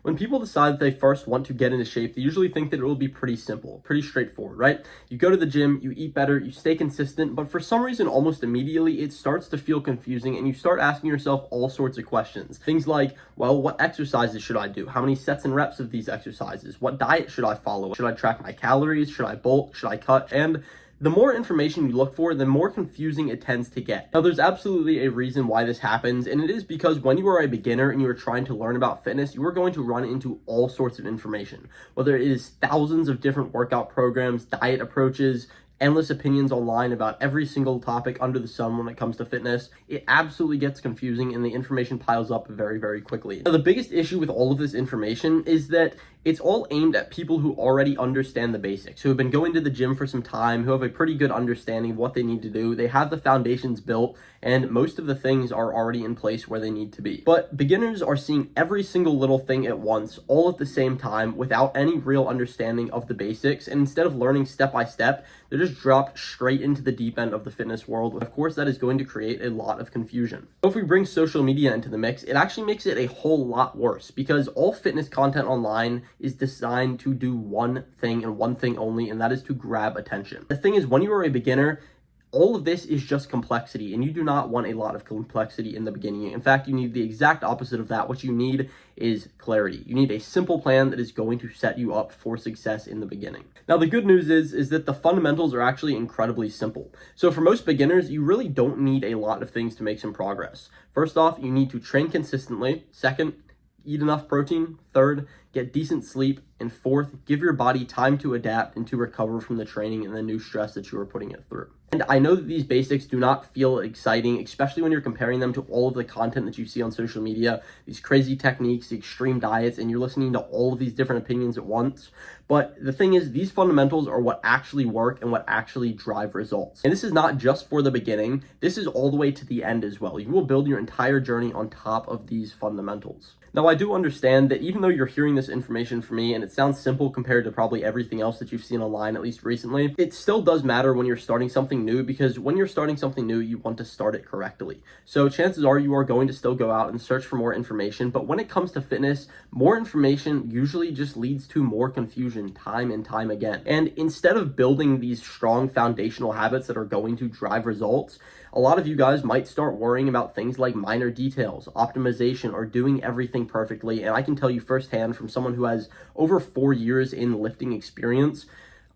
When people decide that they first want to get into shape, they usually think that it will be pretty simple, pretty straightforward, right? You go to the gym, you eat better, you stay consistent, but for some reason, almost immediately, it starts to feel confusing and you start asking yourself all sorts of questions. Things like, well, what exercises should I do? How many sets and reps of these exercises? What diet should I follow? Should I track my calories? Should I bulk? Should I cut? And the more information you look for, the more confusing it tends to get. Now, there's absolutely a reason why this happens, and it is because when you are a beginner and you are trying to learn about fitness, you are going to run into all sorts of information, whether it is thousands of different workout programs, diet approaches, endless opinions online about every single topic under the sun when it comes to fitness. It absolutely gets confusing and the information piles up very, very quickly. Now, the biggest issue with all of this information is that it's all aimed at people who already understand the basics, who have been going to the gym for some time, who have a pretty good understanding of what they need to do. They have the foundations built, and most of the things are already in place where they need to be. But beginners are seeing every single little thing at once, all at the same time, without any real understanding of the basics. And instead of learning step by step, they're just dropped straight into the deep end of the fitness world. Of course, that is going to create a lot of confusion. So if we bring social media into the mix, it actually makes it a whole lot worse, because all fitness content online is designed to do one thing and one thing only, and that is to grab attention. The thing is, when you are a beginner, all of this is just complexity, and you do not want a lot of complexity in the beginning. In fact, you need the exact opposite of that. What you need is clarity. You need a simple plan that is going to set you up for success in the beginning. Now, the good news is that the fundamentals are actually incredibly simple. So for most beginners, you really don't need a lot of things to make some progress. First off, you need to train consistently. Second, eat enough protein. Third, get decent sleep. And fourth, give your body time to adapt and to recover from the training and the new stress that you are putting it through. And I know that these basics do not feel exciting, especially when you're comparing them to all of the content that you see on social media, these crazy techniques, the extreme diets, and you're listening to all of these different opinions at once. But the thing is, these fundamentals are what actually work and what actually drive results. And this is not just for the beginning, this is all the way to the end as well. You will build your entire journey on top of these fundamentals. Now, I do understand that even though you're hearing this information from me and it sounds simple compared to probably everything else that you've seen online, at least recently, it still does matter when you're starting something new, because when you're starting something new, you want to start it correctly. So chances are you are going to still go out and search for more information, but when it comes to fitness, more information usually just leads to more confusion time and time again. And instead of building these strong foundational habits that are going to drive results, a lot of you guys might start worrying about things like minor details, optimization, or doing everything perfectly. And I can tell you firsthand from someone who has over 4 years in lifting experience,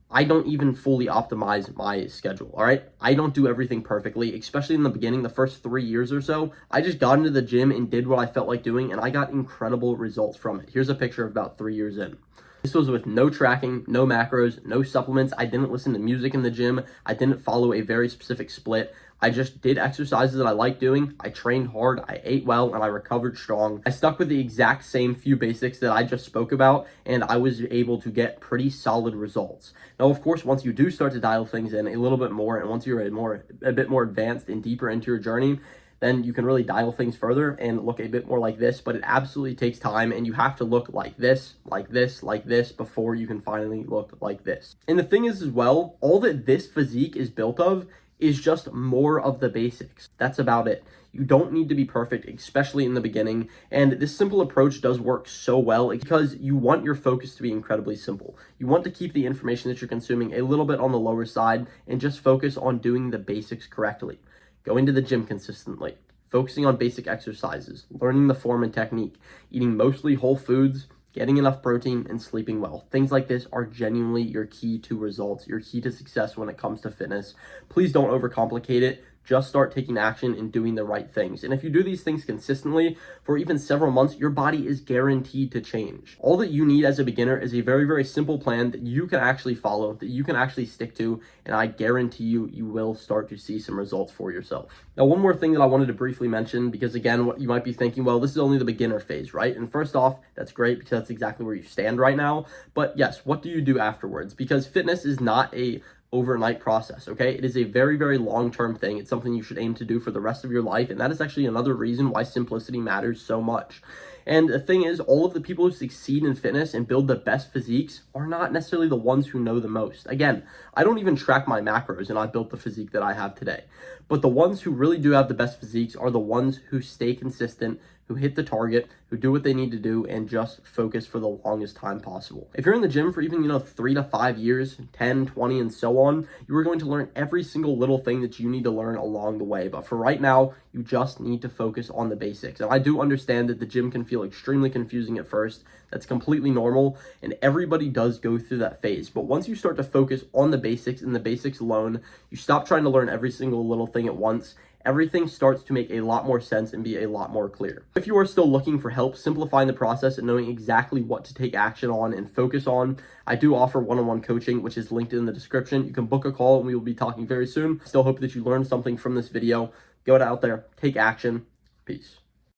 I don't even fully optimize my schedule, all right? I don't do everything perfectly, especially in the beginning, the first 3 years or so. I just got into the gym and did what I felt like doing, and I got incredible results from it. Here's a picture of about 3 years in. This was with no tracking, no macros, no supplements. I didn't listen to music in the gym. I didn't follow a very specific split. I just did exercises that I liked doing. I trained hard, I ate well, and I recovered strong. I stuck with the exact same few basics that I just spoke about, and I was able to get pretty solid results. Now, of course, once you do start to dial things in a little bit more, and once you're a bit more advanced and deeper into your journey, then you can really dial things further and look a bit more like this, but it absolutely takes time, and you have to look like this, like this, like this, before you can finally look like this. And the thing is as well, all that this physique is built of is just more of the basics. That's about it. You don't need to be perfect, especially in the beginning. And this simple approach does work so well because you want your focus to be incredibly simple. You want to keep the information that you're consuming a little bit on the lower side and just focus on doing the basics correctly. Going to the gym consistently, focusing on basic exercises, learning the form and technique, eating mostly whole foods, getting enough protein, and sleeping well. Things like this are genuinely your key to results, your key to success when it comes to fitness. Please don't overcomplicate it. Just start taking action and doing the right things. And if you do these things consistently for even several months, your body is guaranteed to change. All that you need as a beginner is a very, very simple plan that you can actually follow, that you can actually stick to, and I guarantee you, you will start to see some results for yourself. Now, one more thing that I wanted to briefly mention, because again, what you might be thinking, well, this is only the beginner phase, right? And first off, that's great because that's exactly where you stand right now. But yes, what do you do afterwards? Because fitness is not a overnight process, okay? It is a very, very long-term thing. It's something you should aim to do for the rest of your life, and that is actually another reason why simplicity matters so much. And the thing is, all of the people who succeed in fitness and build the best physiques are not necessarily the ones who know the most. Again, I don't even track my macros, and I built the physique that I have today. But the ones who really do have the best physiques are the ones who stay consistent, who hit the target, who do what they need to do, and just focus for the longest time possible. If you're in the gym for even, 3 to 5 years, 10, 20, and so on, you are going to learn every single little thing that you need to learn along the way. But for right now, you just need to focus on the basics. And I do understand that the gym can feel extremely confusing at first. That's completely normal, and everybody does go through that phase. But once you start to focus on the basics and the basics alone, you stop trying to learn every single little thing at once, everything starts to make a lot more sense and be a lot more clear. If you are still looking for help simplifying the process and knowing exactly what to take action on and focus on, I do offer one-on-one coaching, which is linked in the description. You can book a call and we will be talking very soon. Still hope that you learned something from this video. Go out there, take action. Peace.